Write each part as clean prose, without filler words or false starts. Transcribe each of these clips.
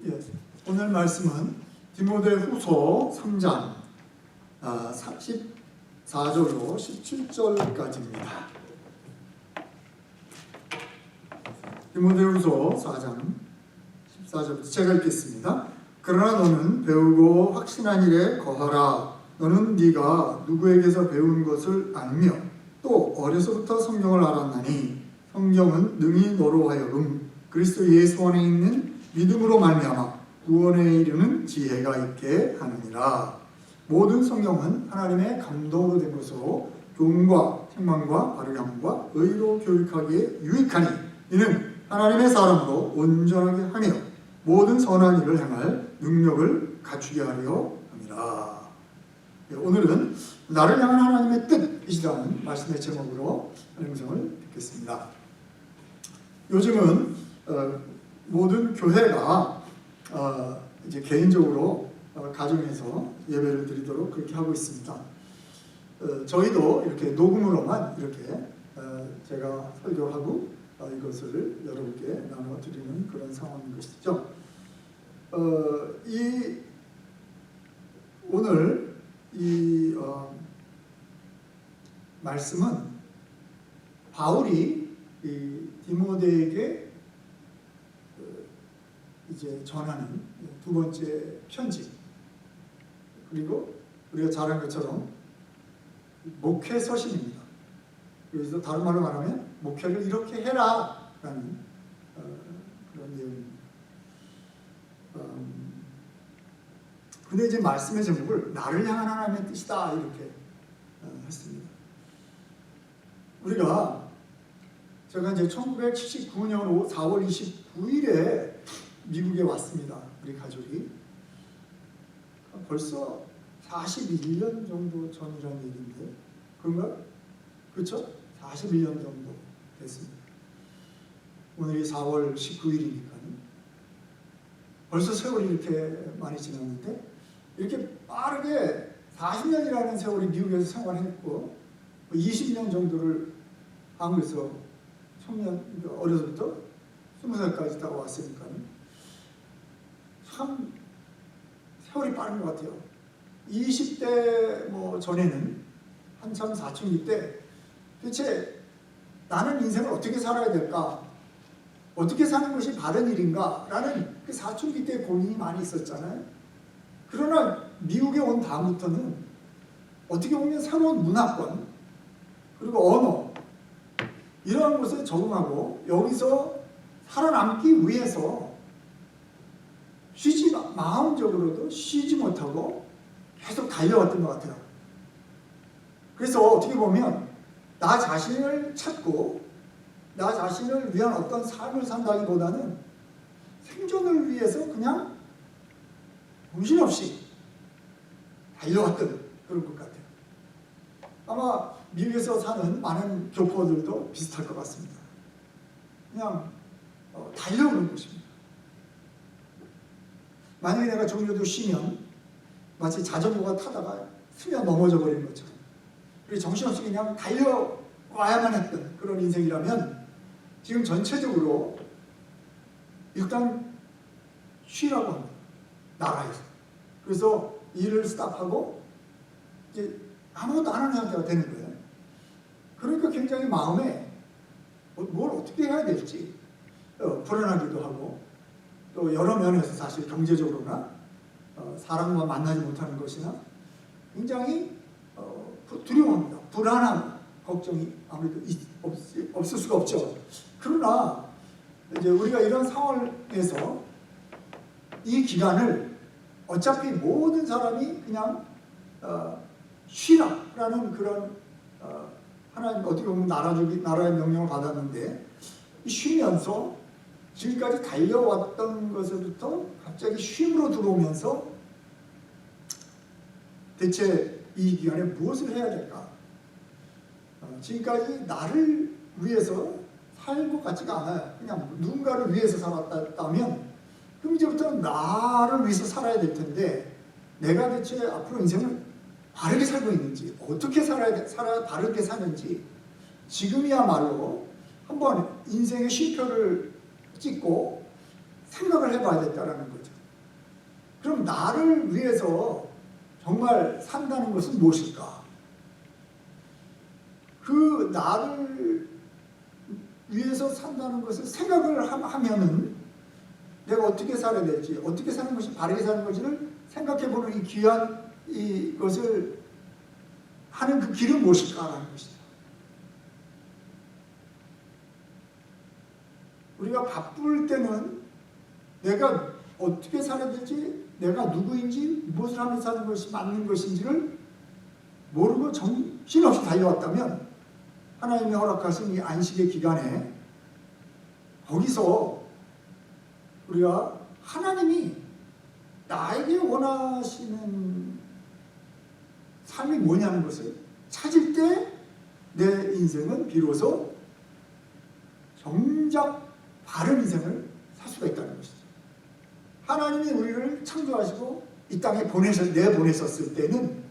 예, 오늘 말씀은 디모데후서 3장 14절로 17절까지입니다. 디모데후서 4장 14절부터 제가 읽겠습니다. 그러나 너는 배우고 확신한 일에 거하라. 너는 네가 누구에게서 배운 것을 알며 또 어려서부터 성경을 알았나니 성경은 능히 너로 하여금 그리스도 예수 안에 있는 믿음으로 말미암아 구원에 이르는 지혜가 있게 하느니라. 모든 성경은 하나님의 감동으로 된 것으로 교훈과 책망과 바르게 함과 의로 교육하기에 유익하니 이는 하나님의 사람으로 온전하게 하며 모든 선한 일을 행할 능력을 갖추게 하려 함이라. 오늘은 나를 향한 하나님의 뜻이라는 말씀의 제목으로 영상을 듣겠습니다. 요즘은 모든 교회가 이제 개인적으로 가정에서 예배를 드리도록 그렇게 하고 있습니다. 저희도 이렇게 녹음으로만 이렇게 제가 설교하고 이것을 여러분께 나눠 드리는 그런 상황인 것이죠. 오늘 이 말씀은 바울이 이 디모데에게 이제 전하는 두 번째 편지, 그리고 우리가 잘 아는 것처럼 목회 서신입니다. 그래서 다른 말로 말하면 목회를 이렇게 해라 라는 그런 내용입니다. 근데 이제 말씀의 제목을 나를 향한 하나님의 뜻이다 이렇게 했습니다. 제가 이제 1979년 4월 29일에 미국에 왔습니다. 우리 가족이. 벌써 41년 정도 전이라는 얘기인데, 그런가? 그렇죠? 41년 정도 됐습니다. 오늘이 4월 19일이니까요. 벌써 세월이 이렇게 많이 지났는데, 이렇게 빠르게 40년이라는 세월이 미국에서 생활했고, 20년 정도를 한국에서 청년, 어려서부터 20살까지 다 왔으니까요. 참 세월이 빠른 것 같아요. 20대 전에는 한참 사춘기 때 대체 나는 인생을 어떻게 살아야 될까? 어떻게 사는 것이 바른 일인가? 라는 그 사춘기 때 고민이 많이 있었잖아요. 그러나 미국에 온 다음부터는 어떻게 보면 새로운 문화권, 그리고 언어, 이러한 것에 적응하고 여기서 살아남기 위해서 마음적으로도 쉬지 못하고 계속 달려왔던 것 같아요. 그래서 어떻게 보면 나 자신을 찾고 나 자신을 위한 어떤 삶을 산다기보다는 생존을 위해서 그냥 정신없이 달려왔던 그런 것 같아요. 아마 미국에서 사는 많은 교포들도 비슷할 것 같습니다. 그냥 달려오는 것입니다. 만약에 내가 조금이라도 쉬면 마치 자전거가 타다가 스며 넘어져 버리는 것처럼, 그리고 정신없이 그냥 달려와야만 했던 그런 인생이라면 지금 전체적으로 일단 쉬라고 합니다. 나라에서. 그래서 일을 스탑하고 이제 아무것도 안 하는 상태가 되는 거예요. 그러니까 굉장히 마음에 뭘 어떻게 해야 될지 불안하기도 하고, 또 여러 면에서 사실 경제적으로나 사람과 만나지 못하는 것이나 굉장히 두려워합니다. 불안함, 걱정이 아무래도 없을 수가 없죠. 그러나 이제 우리가 이런 상황에서 이 기간을 어차피 모든 사람이 그냥 쉬라라는 그런 하나님 어떻게 보면 나라의 명령을 받았는데, 쉬면서 지금까지 달려왔던 것에부터 갑자기 쉼으로 들어오면서 대체 이 기간에 무엇을 해야 될까? 지금까지 나를 위해서 살 것 같지가 않아요. 그냥 누군가를 위해서 살았다면 그럼 이제부터 나를 위해서 살아야 될 텐데, 내가 대체 앞으로 인생을 바르게 살고 있는지, 어떻게 살아야 바르게 사는지, 지금이야말로 한번 인생의 쉼표를 찍고 생각을 해봐야겠다라는 거죠. 그럼 나를 위해서 정말 산다는 것은 무엇일까? 그 나를 위해서 산다는 것을 생각을 하면은 내가 어떻게 살아야 될지, 어떻게 사는 것이 바르게 사는 것을 생각해보는 이 귀한 이것을 하는 그 길은 무엇일까라는 것이죠. 우리가 바쁠 때는 내가 어떻게 살아야 될지, 내가 누구인지, 무엇을 하면서 사는 것이 맞는 것인지를 모르고 정신없이 달려왔다면 하나님이 허락하신 이 안식의 기간에 거기서 우리가 하나님이 나에게 원하시는 삶이 뭐냐는 것을 찾을 때 내 인생은 비로소 정작 바른 인생을 살 수가 있다는 것이죠. 하나님이 우리를 창조하시고 이 땅에 내보내셨을 때는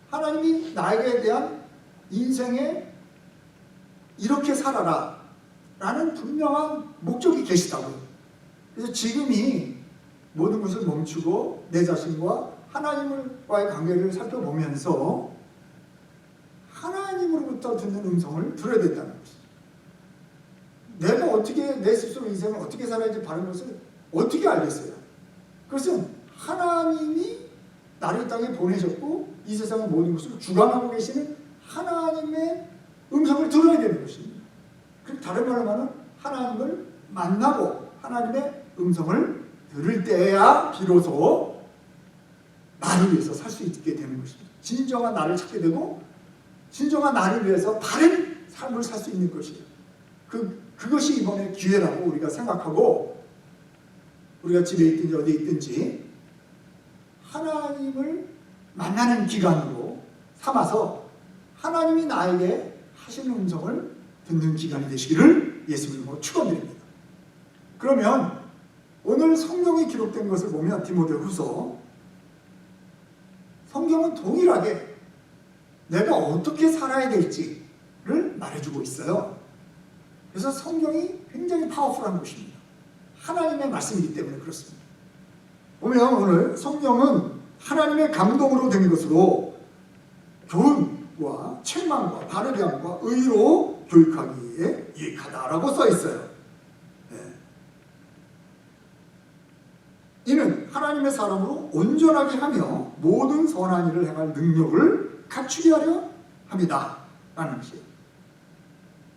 하나님이 나에게 대한 인생에 이렇게 살아라 라는 분명한 목적이 계시다고요. 그래서 지금이 모든 것을 멈추고 내 자신과 하나님과의 관계를 살펴보면서 하나님으로부터 듣는 음성을 들어야 된다는 것이죠. 내가 어떻게 내 스스로 인생을 어떻게 살아야지 바른 것을 어떻게 알겠어요? 그것은 하나님이 나를 이 땅에 보내셨고 이 세상의 모든 것을 주관하고 계시는 하나님의 음성을 들어야 되는 것입니다. 다른 말로 말하면 하나님을 만나고 하나님의 음성을 들을 때야 비로소 나를 위해서 살 수 있게 되는 것입니다. 진정한 나를 찾게 되고 진정한 나를 위해서 바른 삶을 살 수 있는 것이에요. 그것이 이번에 기회라고 우리가 생각하고 우리가 집에 있든지 어디에 있든지 하나님을 만나는 기간으로 삼아서 하나님이 나에게 하시는 음성을 듣는 기간이 되시기를 예수님으로 축원드립니다. 그러면 오늘 성경에 기록된 것을 보면 디모데후서 성경은 동일하게 내가 어떻게 살아야 될지를 말해주고 있어요. 그래서 성경이 굉장히 파워풀한 것입니다. 하나님의 말씀이기 때문에 그렇습니다. 보면 오늘 성경은 하나님의 감동으로 된 것으로 교훈과 책망과 바르게 함과 의로 교육하기에 유익하다라고 써 있어요. 이는 하나님의 사람으로 온전하게 하며 모든 선한 일을 행할 능력을 갖추게 하려 합니다 라는 것이에요.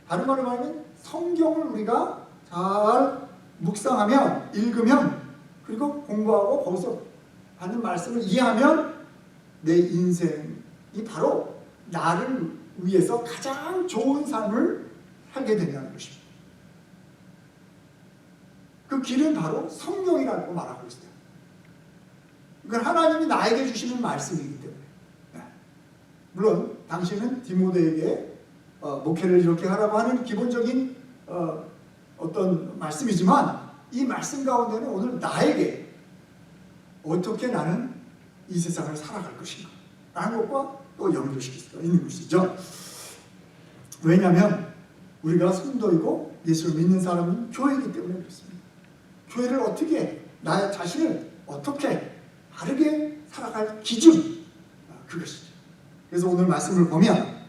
다른 말로 말하면 성경을 우리가 잘 묵상하면, 읽으면, 그리고 공부하고 거기서 받는 말씀을 이해하면 내 인생이 바로 나를 위해서 가장 좋은 삶을 살게 된다는 것입니다. 그 길은 바로 성경이라고 말하고 있어요. 이건 하나님이 나에게 주시는 말씀이기 때문에. 물론 당신은 디모데에게 목회를 이렇게 하라고 하는 기본적인 어떤 말씀이지만 이 말씀 가운데는 오늘 나에게 어떻게 나는 이 세상을 살아갈 것인가 라는 것과 또 연결시킬 수가 있는 것이죠. 왜냐하면 우리가 성도이고 예수를 믿는 사람은 교회이기 때문에 그렇습니다. 교회를 어떻게, 나 자신을 어떻게 바르게 살아갈 기준, 그것이죠. 그래서 오늘 말씀을 보면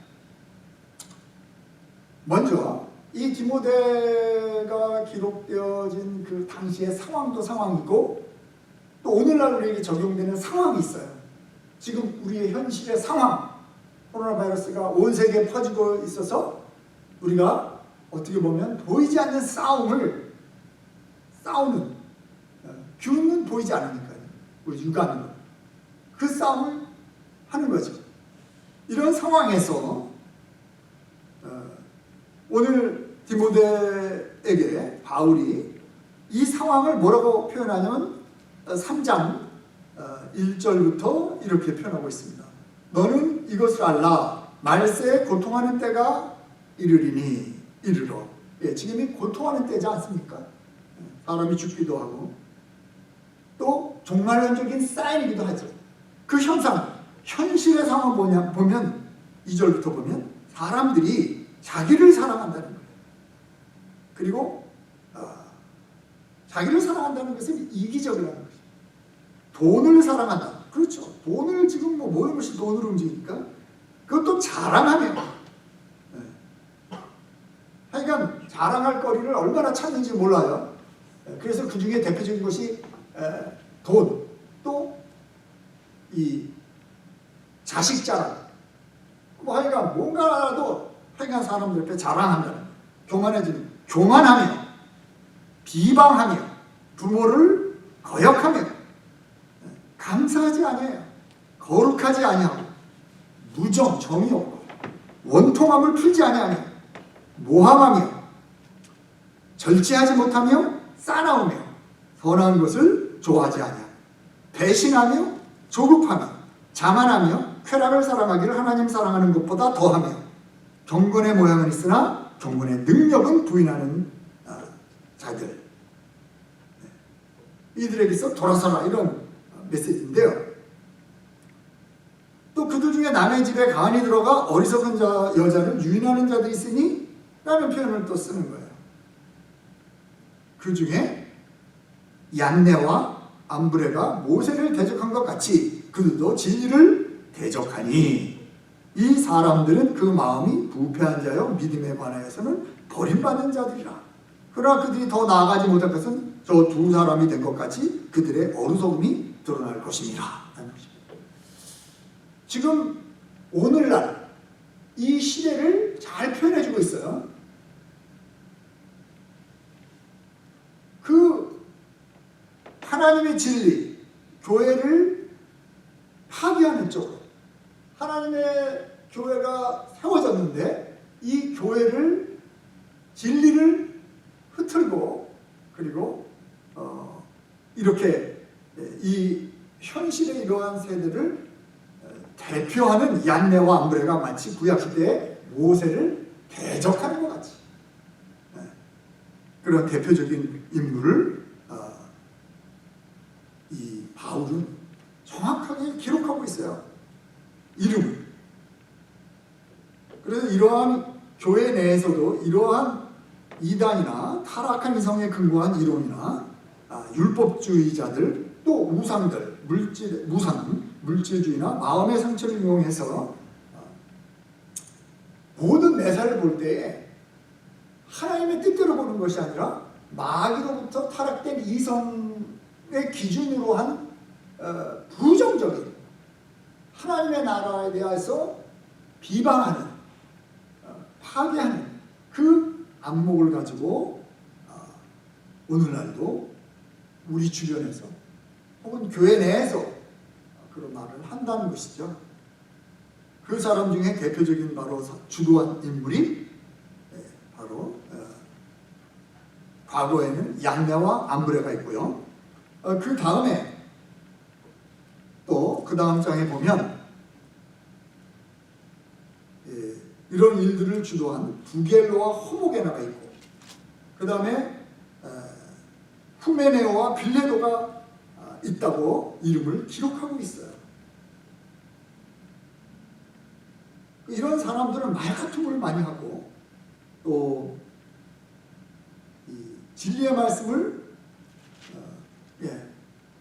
먼저 이 디모데가 기록되어진 그 당시의 상황도 상황이고 또 오늘날 우리에게 적용되는 상황이 있어요. 지금 우리의 현실의 상황, 코로나 바이러스가 온 세계에 퍼지고 있어서 우리가 어떻게 보면 보이지 않는 싸우는 균은 보이지 않으니까요. 우리 육안으로 그 싸움을 하는 거죠. 이런 상황에서 오늘 디모데에게 바울이 이 상황을 뭐라고 표현하냐면 3장 1절부터 이렇게 표현하고 있습니다. 너는 이것을 알라. 말세에 고통하는 때가 이르리니 이르러. 지금이 고통하는 때지 않습니까? 사람이 죽기도 하고 또 종말론적인 사인이기도 하죠. 그 현상, 현실의 상황 보면 2절부터 보면 사람들이 자기를 사랑한다는 거예요. 그리고 자기를 사랑한다는 것은 이기적이라는 거죠. 돈을 사랑한다. 그렇죠. 돈을 지금 뭐 모든 것이 돈으로 움직이니까 그것도 자랑하며. 하여간 자랑할 거리를 얼마나 찾는지 몰라요. 그래서 그 중에 대표적인 것이 돈, 또 이 자식 자랑. 뭐 하여간 뭔가라도 하여간 사람들 앞에 자랑한다는, 교만해지는, 교만하며, 비방하며, 부모를 거역하며, 감사하지 아니하여, 거룩하지 아니하고, 무정, 정이 없고, 원통함을 풀지 아니하며, 모함하며, 절제하지 못하며, 싸나우며, 선한 것을 좋아하지 아니하며, 배신하며, 조급하며, 자만하며, 쾌락을 사랑하기를 하나님 사랑하는 것보다 더하며, 경건의 모양은 있으나 경건의 능력은 부인하는 자들. 이들에게서 돌아서라, 이런 메시지인데요. 또 그들 중에 남의 집에 간이 들어가 어리석은 여자를 유인하는 자들이 있으니 라는 표현을 또 쓰는 거예요. 그 중에 얀네와 암브레가 모세를 대적한 것 같이 그들도 진리를 대적하니, 이 사람들은 그 마음이 부패한 자여 믿음에 관하여서는 버림받은 자들이라. 그러나 그들이 더 나아가지 못할 것은 저 두 사람이 된 것 같이 그들의 어리석음이 드러날 것입니다. 지금 오늘날 이 시대를 잘 표현해주고 있어요. 그 하나님의 진리, 교회를 파괴하는 쪽으로, 하나님의 교회가 세워졌는데 이 교회를, 진리를 흐트리고, 그리고 이렇게 이 현실의 이러한 세대를 대표하는 얀네와 암브레가 마치 구약시대의 모세를 대적하는 것 같이, 그런 대표적인 인물을 이 바울은 정확하게 기록하고 있어요. 이름을. 그래서 이러한 교회 내에서도 이러한 이단이나 타락한 이성에 근거한 이론이나 율법주의자들, 또 우상들, 물질주의나 마음의 상처를 이용해서 모든 매사를 볼 때에 하나님의 뜻대로 보는 것이 아니라 마귀로부터 타락된 이성의 기준으로 한 부정적인 하나님의 나라에 대해서 비방하는, 파괴하는 그 안목을 가지고 오늘날도 우리 주변에서 혹은 교회 내에서 그런 말을 한다는 것이죠. 그 사람 중에 대표적인 바로 주도한 인물이 바로 과거에는 얀네와 암브레가 있고요. 그 다음에 또 그 다음 장에 보면 이런 일들을 주도한 부겔로와 호모게나가 있고, 그 다음에 후메네오와 빌레도가 있다고 이름을 기록하고 있어요. 이런 사람들은 말 같은 걸 많이 하고, 또 진리의 말씀을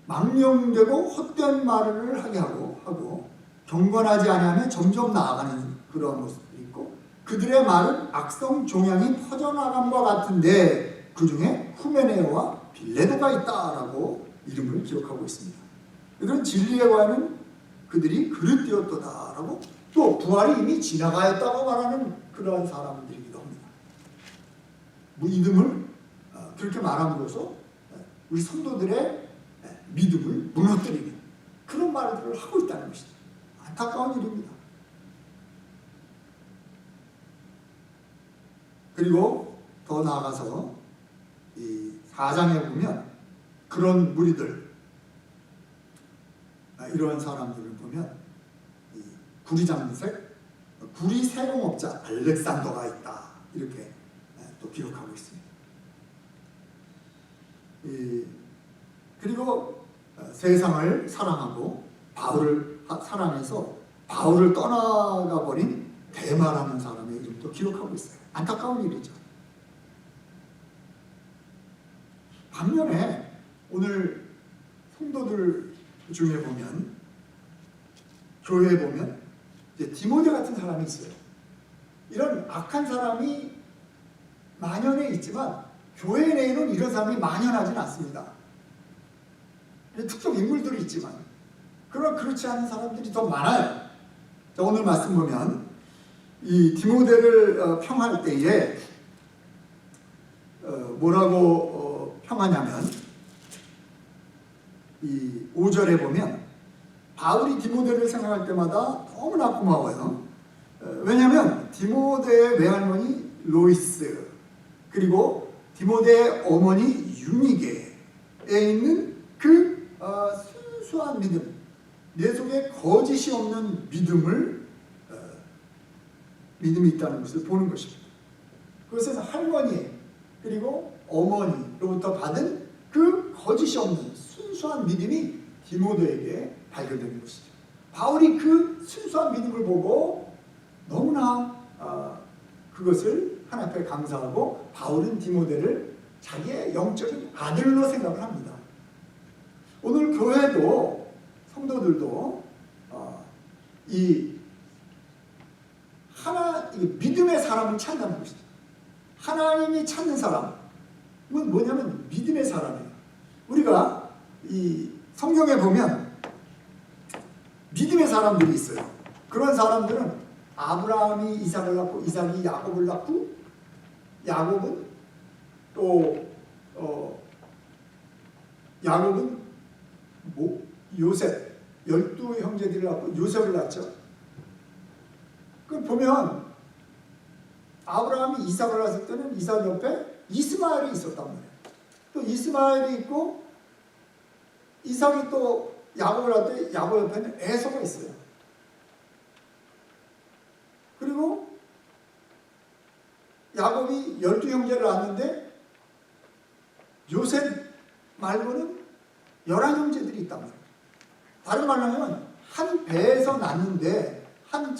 망령되고 헛된 말을 하게 하고 경건하지 않으면 점점 나아가는 그런 모습이 있고, 그들의 말은 악성 종양이 퍼져나감과 같은데 그 중에 후메네오와 빌레도가 있다라고 이름을 기록하고 있습니다. 이런 진리에 관한 그들이 그릇되었도다라고, 또 부활이 이미 지나가였다고 말하는 그러한 사람들이기도 합니다. 믿음을 그렇게 말함으로써 우리 성도들의 믿음을 무너뜨리는 그런 말들을 하고 있다는 것이죠. 안타까운 일입니다. 그리고 더 나아가서 이 4장에 보면 그런 무리들, 이러한 사람들을 보면 이 구리장색, 구리 세공업자 알렉산더가 있다, 이렇게 또 기록하고 있습니다. 그리고 세상을 사랑하고 바울을 사랑해서 바울을 떠나가 버린 데마라는 사람의 이름도 기록하고 있어요. 안타까운 일이죠. 반면에 오늘 성도들 중에 보면, 교회에 보면 이제 디모데 같은 사람이 있어요. 이런 악한 사람이 만연해 있지만 교회 내에는 이런 사람이 만연하진 않습니다. 특정 인물들이 있지만, 그러나 그렇지 않은 사람들이 더 많아요. 자, 오늘 말씀 보면 이 디모데를 평할 때에 뭐라고 평하냐면, 이 5절에 보면 바울이 디모데를 생각할 때마다 너무나 고마워요. 왜냐하면 디모데의 외할머니 로이스, 그리고 디모데의 어머니 유니게에 있는 그 순수한 믿음, 내 속에 거짓이 없는 믿음이 있다는 것을 보는 것입니다. 그것은 할머니 그리고 어머니로부터 받은 그 거짓이 없는 순수한 믿음이 디모데에게 발견되는 것이죠. 바울이 그 순수한 믿음을 보고 너무나 그것을 하나님 앞에 감사하고, 바울은 디모데를 자기의 영적인 아들로 생각을 합니다. 오늘 교회도 성도들도 이 믿음의 사람을 찾는 것이죠. 하나님이 찾는 사람은 뭐냐면 믿음의 사람이에요. 우리가 이 성경에 보면 믿음의 사람들이 있어요. 그런 사람들은 아브라함이 이삭을 낳고 이삭이 야곱을 낳고, 야곱은 요셉, 12형제들을 낳고 요셉을 낳죠. 그 보면 아브라함이 이삭을 낳았을 때는 이삭 옆에 이스마엘이 있었단 말이에요. 또 이스마엘이 있고, 이삭이 또 야곱을 낳을 때 야곱 옆에는 에서가 있어요. 그리고 야곱이 12형제를 낳았는데 요셉 말고는 11형제들이 있단 말이에요. 다른 말로 하면 한 배에서 낳는데, 한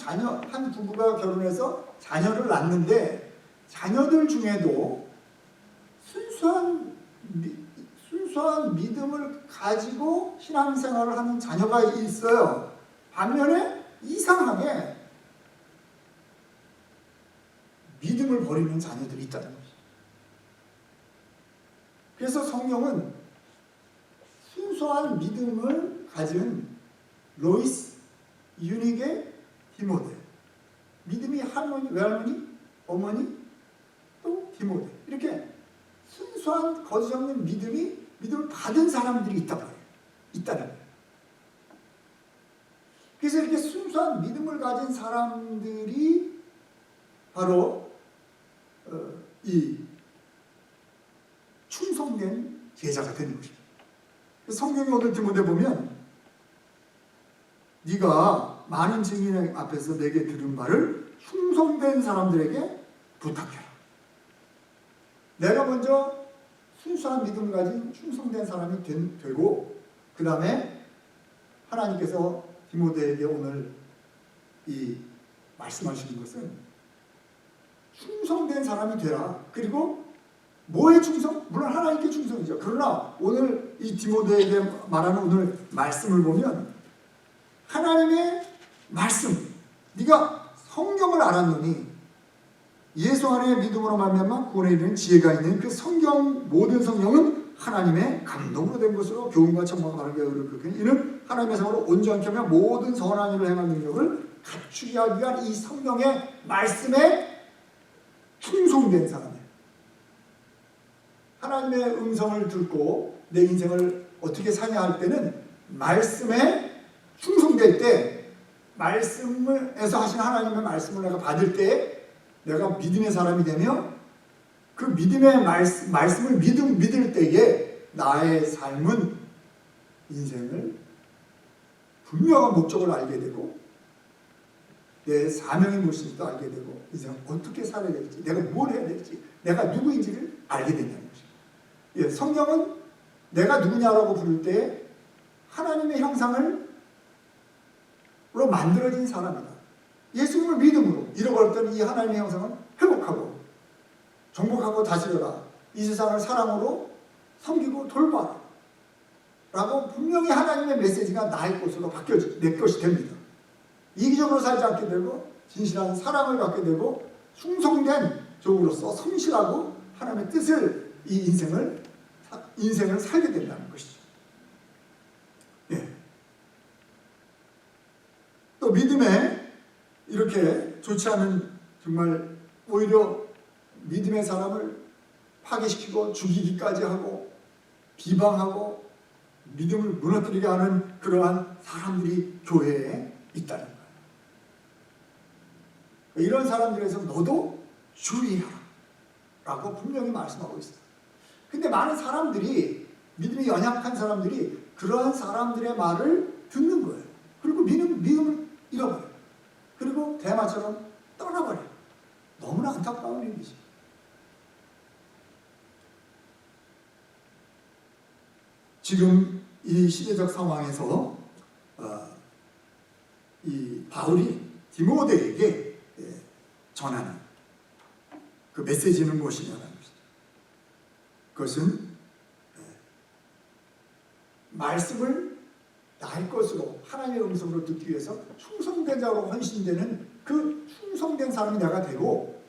부부가 결혼해서 자녀를 낳는데, 자녀들 중에도 순수한 믿음을 가지고 신앙생활을 하는 자녀가 있어요. 반면에 이상하게 믿음을 버리는 자녀들이 있다는 것이죠. 그래서 성경은 순수한 믿음을 가진 로이스, 유니게, 디모데, 믿음이 할머니, 외할머니, 어머니, 또 디모데, 이렇게 순수한 거짓 없는 믿음을 받은 사람들이 있다는 거예요. 그래서 이렇게 순수한 믿음을 가진 사람들이 바로 이 충성된 제자가 되는 것입니다. 성경이 오늘 디모데 보면, 네가 많은 증인 앞에서 내게 들은 바를 충성된 사람들에게 부탁해라. 내가 먼저 순수한 믿음을 가진 충성된 사람이 되고, 그 다음에 하나님께서 디모데에게 오늘 이 말씀하시는 것은 충성된 사람이 되라. 그리고 뭐에 충성? 물론 하나님께 충성이죠. 그러나 오늘 이 디모데에게 말하는 오늘 말씀을 보면, 하나님의 말씀, 네가 성경을 알았느니 예수 안에 믿음으로 말미암아 구원에 이르는 지혜가 있는 그 성경, 모든 성경은 하나님의 감동으로 된 것으로 교훈과 책망과 바르게 의롭게 이는 하나님의 성으로 온전케 하며 모든 선한 일을 행할 능력을 갖추게 하기 위한 이 성경의 말씀에 충성된 사람이에요. 하나님의 음성을 듣고 내 인생을 어떻게 사냐 할 때는 말씀에 충성될 때, 말씀에서 하신 하나님의 말씀을 내가 받을 때 내가 믿음의 사람이 되며, 그 믿음의 말씀을 믿을 때에 나의 삶은, 인생을 분명한 목적을 알게 되고 내 사명이 무엇인지도 알게 되고, 인생을 어떻게 살아야 될지, 내가 뭘 해야 될지, 내가 누구인지를 알게 된다는 것입니다. 예, 성경은 내가 누구냐라고 부를 때 하나님의 형상으로 만들어진 사람이다. 예수님을 믿음으로 잃어버렸던 이 하나님의 형상을 회복하고 정복하고 다스려라. 이 세상을 사랑으로 섬기고 돌봐라 라고 분명히 하나님의 메시지가 나의 것으로 내 것이 됩니다. 이기적으로 살지 않게 되고 진실한 사랑을 갖게 되고 충성된 종으로서 성실하고 하나님의 뜻을 이 인생을 살게 된다는 것이죠. 예. 또 믿음에 이렇게 좋지 않은 정말 오히려 믿음의 사람을 파괴시키고 죽이기까지 하고 비방하고 믿음을 무너뜨리게 하는 그러한 사람들이 교회에 있다는 거예요. 이런 사람들에서 너도 주의하라 라고 분명히 말씀하고 있어요. 근데 많은 사람들이, 믿음이 연약한 사람들이 그러한 사람들의 말을 듣는 거예요. 그리고 믿음을 잃어버려요. 그리고 대마처럼 떠나버려요. 너무나 안타까운 일이지. 지금 이 시대적 상황에서 이 바울이 디모데에게 전하는 그 메시지는 무엇이냐는 것이죠. 그것은 말씀을 나의 것으로 하나님의 음성으로 듣기 위해서 충성된 자로 헌신되는 그 충성된 사람이 내가 되고,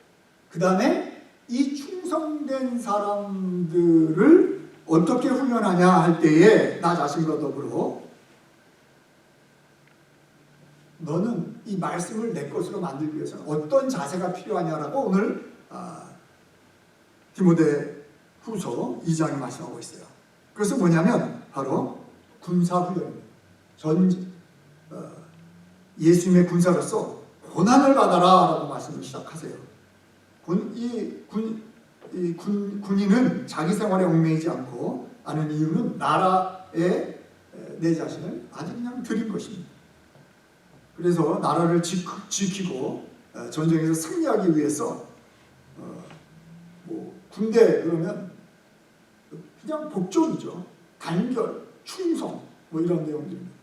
그 다음에 이 충성된 사람들을 어떻게 훈련하냐 할 때에 나 자신과 더불어 너는 이 말씀을 내 것으로 만들기 위해서는 어떤 자세가 필요하냐라고 오늘 디모데 후서 2장에 말씀하고 있어요. 그것은 뭐냐면 바로 군사훈련입니다. 예수님의 군사로서 고난을 받아라 라고 말씀을 시작하세요. 군인은 자기 생활에 얽매이지 않고 하는 이유는 나라에 내 자신을 아주 그냥 드린 것입니다. 그래서 나라를 지키고 전쟁에서 승리하기 위해서 군대 그러면 그냥 복종이죠. 단결, 충성 이런 내용들입니다.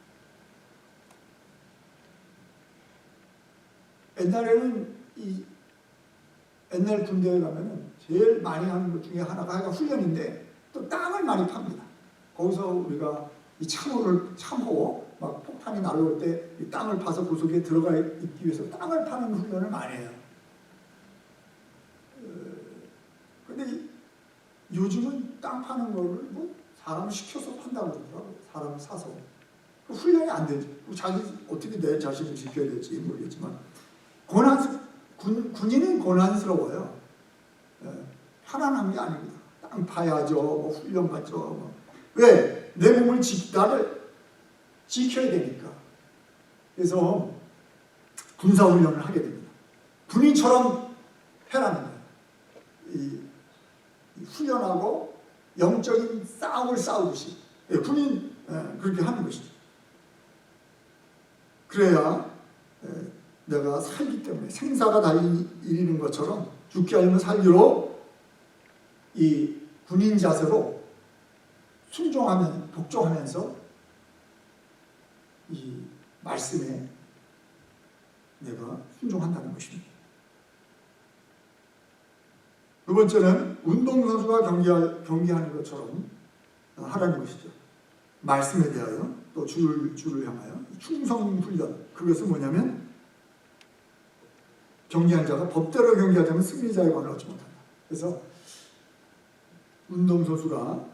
옛날에는 옛날 군대에 가면은 제일 많이 하는 것 중에 하나가 훈련인데 또 땅을 많이 팝니다. 거기서 우리가 이 참호 막 폭탄이 날아올 때 이 땅을 파서 그 속에 들어가 있기 위해서 땅을 파는 훈련을 많이 해요. 근데 요즘은 땅 파는 거를 사람을 시켜서 판다고 그러더라고요. 사람을 사서. 훈련이 안 되지. 자기 어떻게 내 자신을 지켜야 될지 모르겠지만 군인은 고난스러워요. 편안한 게 아닙니다. 땅 파야죠. 훈련 받죠. 왜? 내 몸을 나를 지켜야 되니까. 그래서 군사훈련을 하게 됩니다. 군인처럼 해라는 거예요. 이 훈련하고 영적인 싸움을 싸우듯이 군인 그렇게 하는 것이죠. 그래야 내가 살기 때문에 생사가 다 이르는 것처럼 죽게 하려면 살기로 이 군인 자세로 복종하면서 이 말씀에 내가 순종한다는 것입니다. 두 번째는 운동선수가 경기하는 것처럼 하라는 것이죠. 말씀에 대하여 또 주를 향하여 충성훈련. 그것은 뭐냐면 경기하는 자가 법대로 경기하자면 승리자의 관을 얻지 못한다. 그래서 운동선수가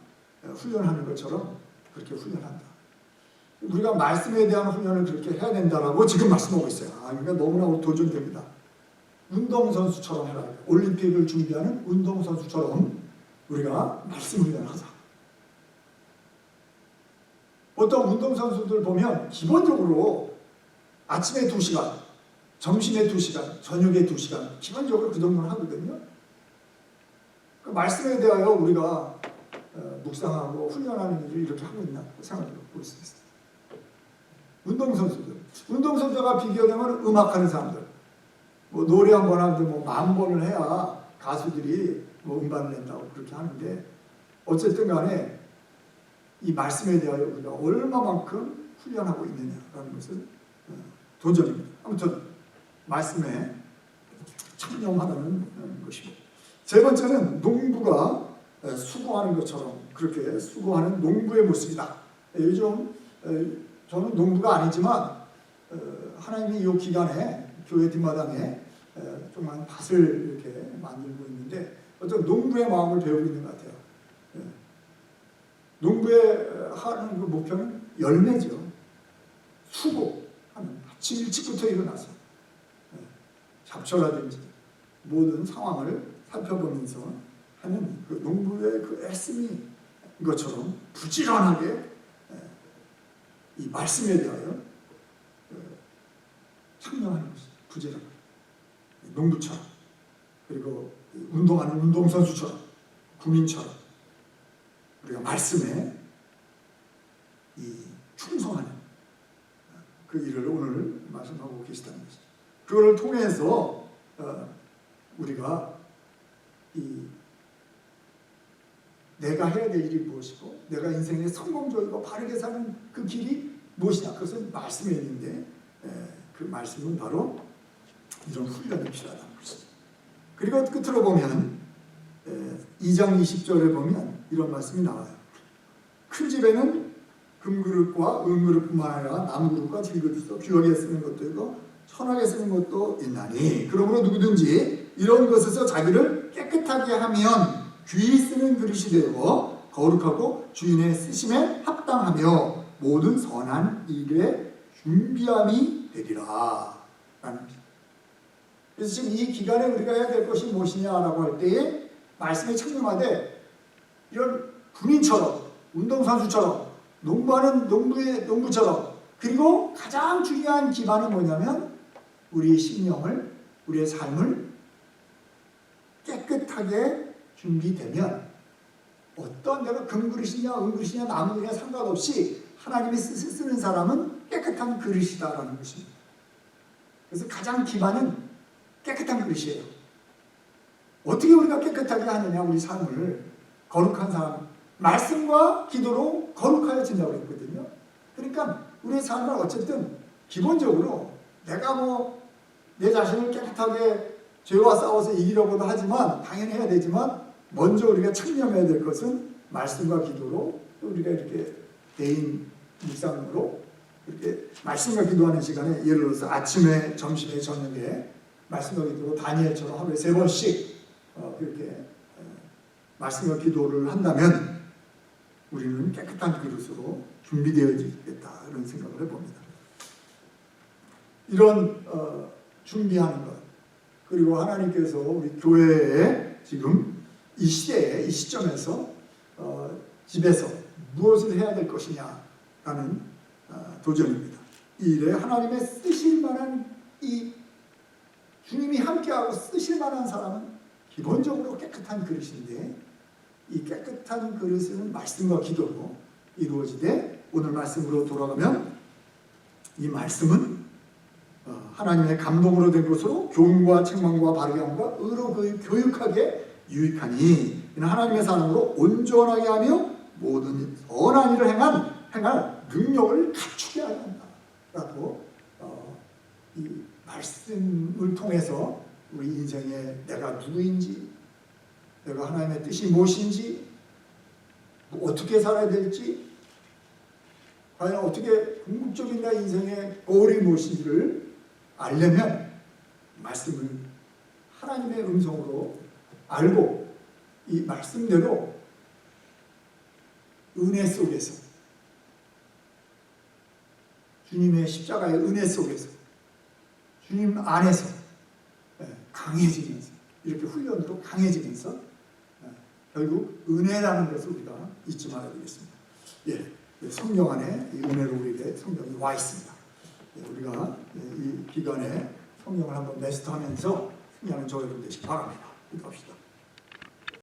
훈련하는 것처럼 그렇게 훈련한다. 우리가 말씀에 대한 훈련을 그렇게 해야 된다라고 지금 말씀하고 있어요. 그러니까 너무나 도전됩니다. 운동선수처럼 해라. 올림픽을 준비하는 운동선수처럼 우리가 말씀 훈련을 하자. 보통 운동선수들 보면 기본적으로 아침에 2시간, 점심에 2시간, 저녁에 2시간 기본적으로 그 정도는 하거든요. 그 말씀에 대하여 우리가 묵상하고 훈련하는 일을 이렇게 하고 있나 생각해 볼 수 있습니다. 운동선수가 비교하면 음악하는 사람들, 노래 한 번 하는데 10,000번을 해야 가수들이 음반을 낸다고 그렇게 하는데, 어쨌든 간에 이 말씀에 대하여 우리가 얼마만큼 훈련하고 있느냐라는 것을 도전입니다. 아무튼 말씀에 참여하라는 것입니다. 세 번째는 농부가 수고하는 것처럼 그렇게 수고하는 농부의 모습이다. 요즘 저는 농부가 아니지만 하나님이 이 기간에 교회 뒷마당에 조그만 밭을 이렇게 만들고 있는데 어떤 농부의 마음을 배우고 있는 것 같아요. 농부의 하는 그 목표는 열매죠. 수고하는 아침 일찍부터 일어나서 잡초라든지 모든 상황을 살펴보면서 하는 그 농부의 그 애씀이 것처럼 부지런하게 이 말씀에 대하여 참여하는 것이죠. 부지런하게 농부처럼, 그리고 운동하는 운동선수처럼, 군인처럼 우리가 말씀에 이 충성하는 그 일을 오늘 말씀하고 계시다는 것이죠. 그걸 통해서 우리가 내가 해야 될 일이 무엇이고 내가 인생에 성공적이고 바르게 사는 그 길이 무엇이냐, 그것은 말씀에 있는데 그 말씀은 바로 이런 훈련이 필요하다는 것이죠. 그리고 끝으로 보면 2장 20절에 보면 이런 말씀이 나와요. 큰 집에는 금그릇과 은그릇뿐만 아니라 남그릇과 질그릇도 귀하게 쓰는 것도 있고 천하게 쓰는 것도 있나니 그러므로 누구든지 이런 것에서 자기를 깨끗하게 하면 귀히 쓰는 그릇이 되고 거룩하고 주인의 쓰심에 합당하며 모든 선한 일에 준비함이 되리라. 그래서 지금 이 기간에 우리가 해야 될 것이 무엇이냐라고 할 때에 말씀에 청렴하되 이런 군인처럼, 운동선수처럼, 농부하는 농부처럼, 그리고 가장 중요한 기반은 뭐냐면 우리의 심령을, 우리의 삶을 깨끗하게 준비되면 어떤 내가 금그릇이냐 은그릇이냐 나무그릇이냐 상관없이 하나님이 쓰는 사람은 깨끗한 그릇이다라는 것입니다. 그래서 가장 기반은 깨끗한 그릇이에요. 어떻게 우리가 깨끗하게 하느냐, 우리 삶을 거룩한 사람, 말씀과 기도로 거룩하여진다고 했거든요. 그러니까 우리의 삶을 어쨌든 기본적으로 내가 내 자신을 깨끗하게 죄와 싸워서 이기려고도 하지만 당연히 해야 되지만 먼저 우리가 청렴해야 될 것은 말씀과 기도로, 또 우리가 이렇게 개인 묵상으로 이렇게 말씀과 기도하는 시간에 예를 들어서 아침에, 점심에, 저녁에 말씀과 기도로 다니엘처럼 하루에 3번씩 그렇게 말씀과 기도를 한다면 우리는 깨끗한 그릇으로 준비되어지겠다, 이런 생각을 해봅니다. 이런 준비하는 것, 그리고 하나님께서 우리 교회에 지금 이 시대에, 이 시점에서 집에서 무엇을 해야 될 것이냐라는 도전입니다. 이 일에 하나님의 쓰실 만한, 이 주님이 함께하고 쓰실 만한 사람은 기본적으로 깨끗한 그릇인데, 이 깨끗한 그릇은 말씀과 기도로 이루어지되, 오늘 말씀으로 돌아가면 이 말씀은 하나님의 감동으로 된 것으로 교훈과 책망과 바르게 함과 의로 교육하게 유익하니 이는 하나님의 사람으로 온전하게 하며 모든 선한 일을 행할 능력을 갖추게 하야 한다라고 이 말씀을 통해서 우리 인생에 내가 누구인지, 내가 하나님의 뜻이 무엇인지, 어떻게 살아야 될지, 과연 어떻게 궁극적인 내 인생의 고울이 무엇인지를 알려면 말씀을 하나님의 음성으로 알고 이 말씀대로 은혜 속에서, 주님의 십자가의 은혜 속에서, 주님 안에서 강해지면서, 이렇게 훈련으로 강해지면서 결국 은혜라는 것을 우리가 잊지 말아야 되겠습니다. 성령 안에 이 은혜로 우리에게 성령이 와 있습니다. 우리가 이 기간에 성령을 한번 메스터하면서 승리하는 저희들 되시기 바랍니다. 기도합시다.